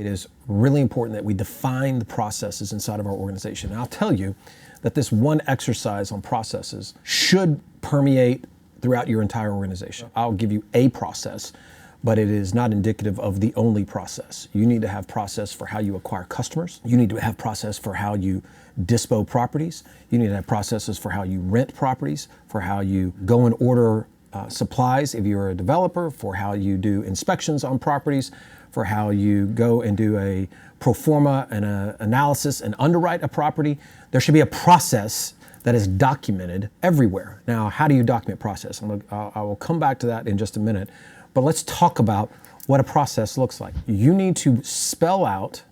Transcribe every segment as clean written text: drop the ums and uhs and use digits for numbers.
It is really important that we define the processes inside of our organization. And I'll tell you that this one exercise on processes should permeate throughout your entire organization. I'll give you a process, but it is not indicative of the only process. You need to have process for how you acquire customers. You need to have process for how you dispo properties. You need to have processes for how you rent properties, for how you go and order supplies if you're a developer, for how you do inspections on properties, for how you go and do a pro forma and an analysis and underwrite a property. There should be a process that is documented everywhere. Now, how do you document process? I will come back to that in just a minute, but let's talk about what a process looks like. You need to spell out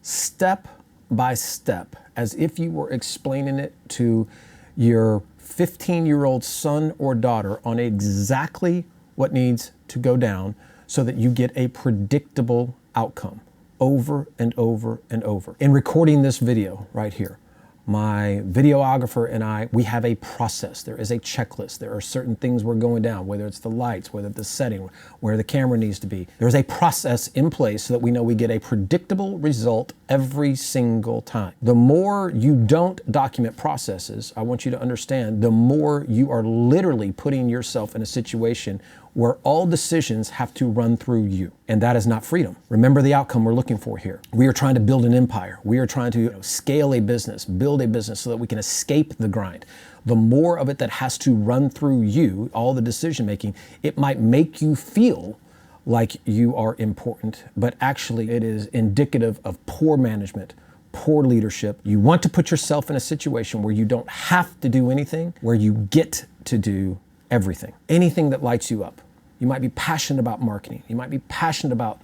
step by step, as if you were explaining it to your 15-year-old son or daughter, on exactly what needs to go down so that you get a predictable outcome over and over and over. In recording this video right here, my videographer and I, we have a process. There is a checklist. There are certain things we're going down, whether it's the lights, whether it's the setting, where the camera needs to be. There's a process in place so that we know we get a predictable result every single time. The more you don't document processes, I want you to understand, the more you are literally putting yourself in a situation where all decisions have to run through you. And that is not freedom. Remember the outcome we're looking for here. We are trying to build an empire. We are trying to scale a business, build a business so that we can escape the grind. The more of it that has to run through you, all the decision making, it might make you feel like you are important, but actually it is indicative of poor management, poor leadership. You want to put yourself in a situation where you don't have to do anything, where you get to do everything. Anything that lights you up. You might be passionate about marketing. You might be passionate about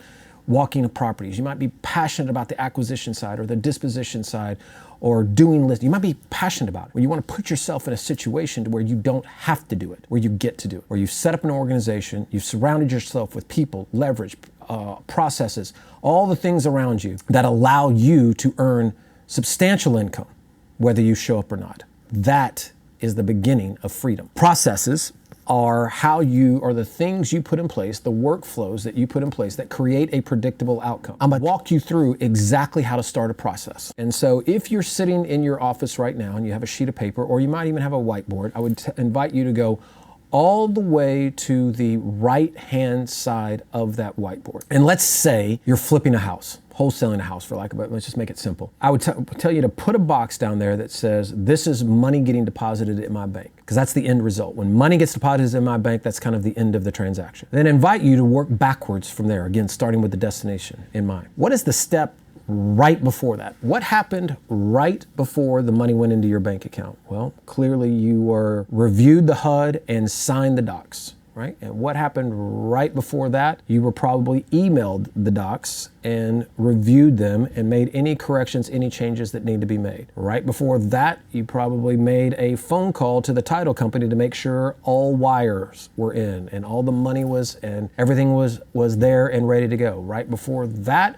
walking properties. You might be passionate about the acquisition side or the disposition side or doing lists. You might be passionate about it. Where you want to put yourself in a situation to where you don't have to do it, where you get to do it, where you've set up an organization, you've surrounded yourself with people, leverage, processes, all the things around you that allow you to earn substantial income, whether you show up or not. That is the beginning of freedom. Processes are the things you put in place, the workflows that you put in place that create a predictable outcome. I'm gonna walk you through exactly how to start a process. And so if you're sitting in your office right now and you have a sheet of paper, or you might even have a whiteboard, I would invite you to go all the way to the right-hand side of that whiteboard. And let's say you're flipping a house, wholesaling a house, for lack of it. Let's just make it simple. I would tell you to put a box down there that says, this is money getting deposited in my bank, because that's the end result. When money gets deposited in my bank, that's kind of the end of the transaction. Then invite you to work backwards from there, again, starting with the destination in mind. What is the step right before that? What happened right before the money went into your bank account? Well, clearly you reviewed the HUD and signed the docs, right? And what happened right before that? You were probably emailed the docs and reviewed them and made any corrections, any changes that need to be made. Right before that, you probably made a phone call to the title company to make sure all wires were in and all the money and everything was there and ready to go. Right before that,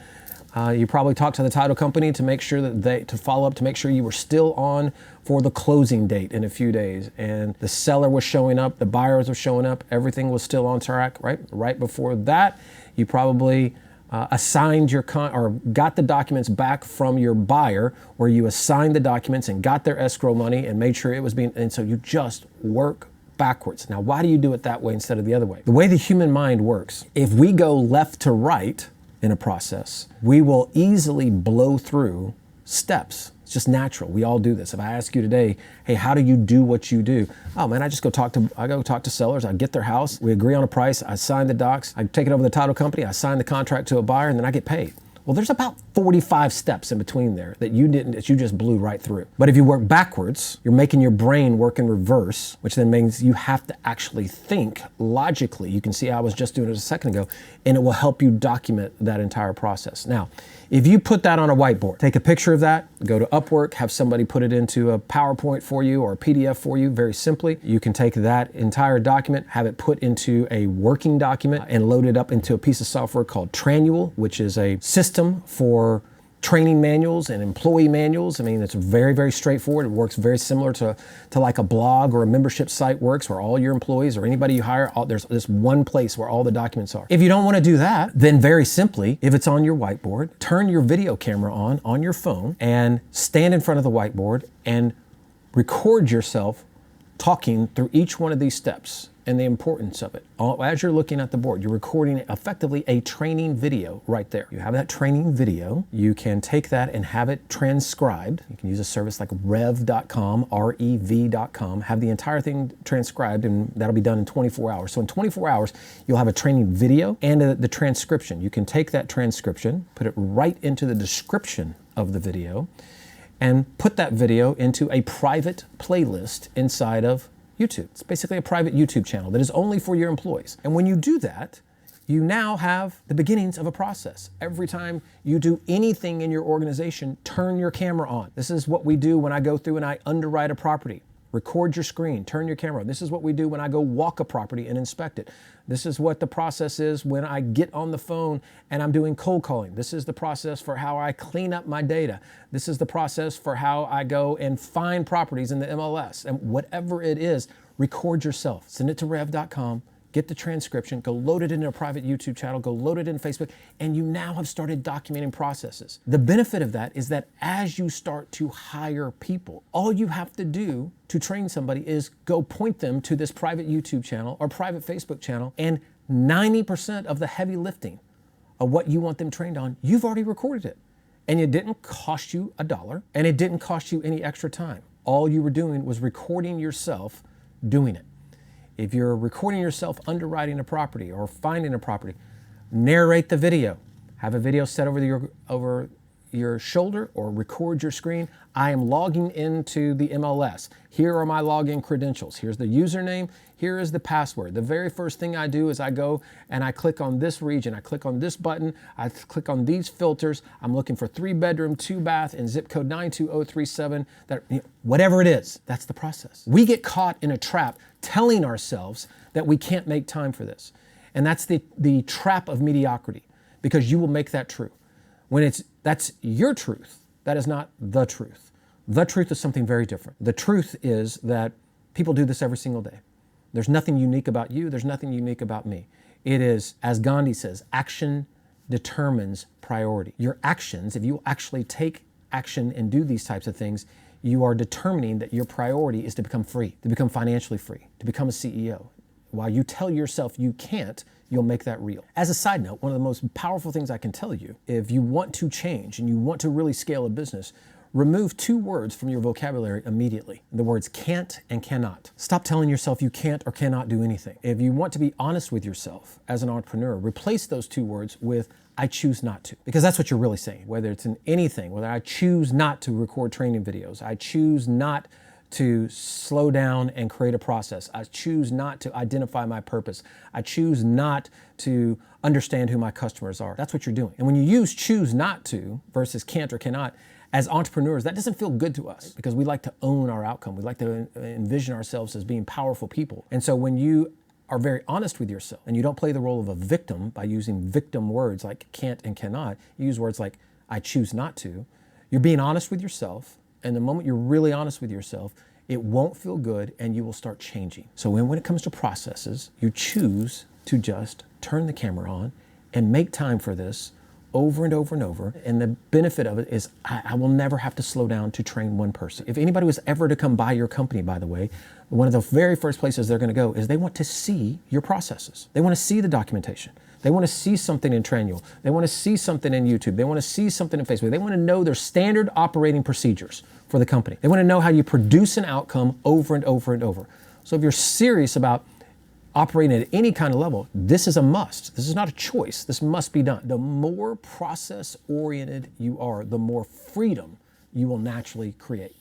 you probably talked to the title company to make sure to follow up to make sure you were still on for the closing date in a few days, and the seller was showing up, the buyers were showing up, everything was still on track, right? Right before that, you probably assigned or got the documents back from your buyer, where you assigned the documents and got their escrow money and made sure it was and so you just work backwards. Now, why do you do it that way instead of the other way? The way the human mind works, if we go left to right in a process, we will easily blow through steps. It's just natural. We all do this. If I ask you today, hey, how do you do what you do? Oh man, I go talk to sellers, I get their house, we agree on a price, I sign the docs, I take it over to the title company, I sign the contract to a buyer, and then I get paid. Well, there's about 45 steps in between there that you just blew right through. But if you work backwards, you're making your brain work in reverse, which then means you have to actually think logically. You can see I was just doing it a second ago, and it will help you document that entire process. Now, if you put that on a whiteboard, take a picture of that, go to Upwork, have somebody put it into a PowerPoint for you or a PDF for you, very simply. You can take that entire document, have it put into a working document and load it up into a piece of software called Tranual, which is a system for training manuals and employee manuals. I mean, it's very, very straightforward. It works very similar to like a blog or a membership site works, where all your employees or anybody you hire, there's this one place where all the documents are. If you don't want to do that, then very simply, if it's on your whiteboard, turn your video camera on your phone and stand in front of the whiteboard and record yourself talking through each one of these steps and the importance of it. As you're looking at the board, you're recording effectively a training video right there. You have that training video. You can take that and have it transcribed. You can use a service like rev.com, rev.com, have the entire thing transcribed, and that'll be done in 24 hours. So in 24 hours, you'll have a training video and the transcription. You can take that transcription, put it right into the description of the video, and put that video into a private playlist inside of YouTube. It's basically a private YouTube channel that is only for your employees. And when you do that, you now have the beginnings of a process. Every time you do anything in your organization, turn your camera on. This is what we do when I go through and I underwrite a property. Record your screen, turn your camera on. This is what we do when I go walk a property and inspect it. This is what the process is when I get on the phone and I'm doing cold calling. This is the process for how I clean up my data. This is the process for how I go and find properties in the MLS. And whatever it is, record yourself. Send it to rev.com. Get the transcription, go load it into a private YouTube channel, go load it in Facebook, and you now have started documenting processes. The benefit of that is that as you start to hire people, all you have to do to train somebody is go point them to this private YouTube channel or private Facebook channel, and 90% of the heavy lifting of what you want them trained on, you've already recorded it. And it didn't cost you $1, and it didn't cost you any extra time. All you were doing was recording yourself doing it. If you're recording yourself underwriting a property or finding a property, narrate the video. Have a video set over your shoulder or record your screen. I am logging into the MLS. Here are my login credentials. Here's the username. Here is the password. The very first thing I do is I go and I click on this region. I click on this button. I click on these filters. I'm looking for 3-bedroom, 2-bath, and zip code 92037. Whatever it is, that's the process. We get caught in a trap telling ourselves that we can't make time for this. And that's the trap of mediocrity, because you will make that true. When that's your truth, that is not the truth. The truth is something very different. The truth is that people do this every single day. There's nothing unique about you. There's nothing unique about me. It is, as Gandhi says, action determines priority. Your actions, if you actually take action and do these types of things, you are determining that your priority is to become free, to become financially free, to become a CEO. While you tell yourself you can't, you'll make that real. As a side note, one of the most powerful things I can tell you, if you want to change and you want to really scale a business, remove 2 words from your vocabulary immediately. The words can't and cannot. Stop telling yourself you can't or cannot do anything. If you want to be honest with yourself as an entrepreneur, replace those 2 words with I choose not to. Because that's what you're really saying. Whether it's in anything, whether I choose not to record training videos, I choose not to slow down and create a process. I choose not to identify my purpose. I choose not to understand who my customers are. That's what you're doing. And when you use choose not to versus can't or cannot, as entrepreneurs, that doesn't feel good to us because we like to own our outcome. We like to envision ourselves as being powerful people. And so when you are very honest with yourself and you don't play the role of a victim by using victim words like can't and cannot, you use words like I choose not to, you're being honest with yourself. And the moment you're really honest with yourself, it won't feel good and you will start changing. So when it comes to processes, you choose to just turn the camera on and make time for this over and over and over. And the benefit of it is I will never have to slow down to train one person. If anybody was ever to come buy your company, by the way, one of the very first places they're going to go is they want to see your processes. They want to see the documentation. They want to see something in Trainual. They want to see something in YouTube. They want to see something in Facebook. They want to know their standard operating procedures for the company. They want to know how you produce an outcome over and over and over. So if you're serious about operating at any kind of level, this is a must. This is not a choice. This must be done. The more process-oriented you are, the more freedom you will naturally create.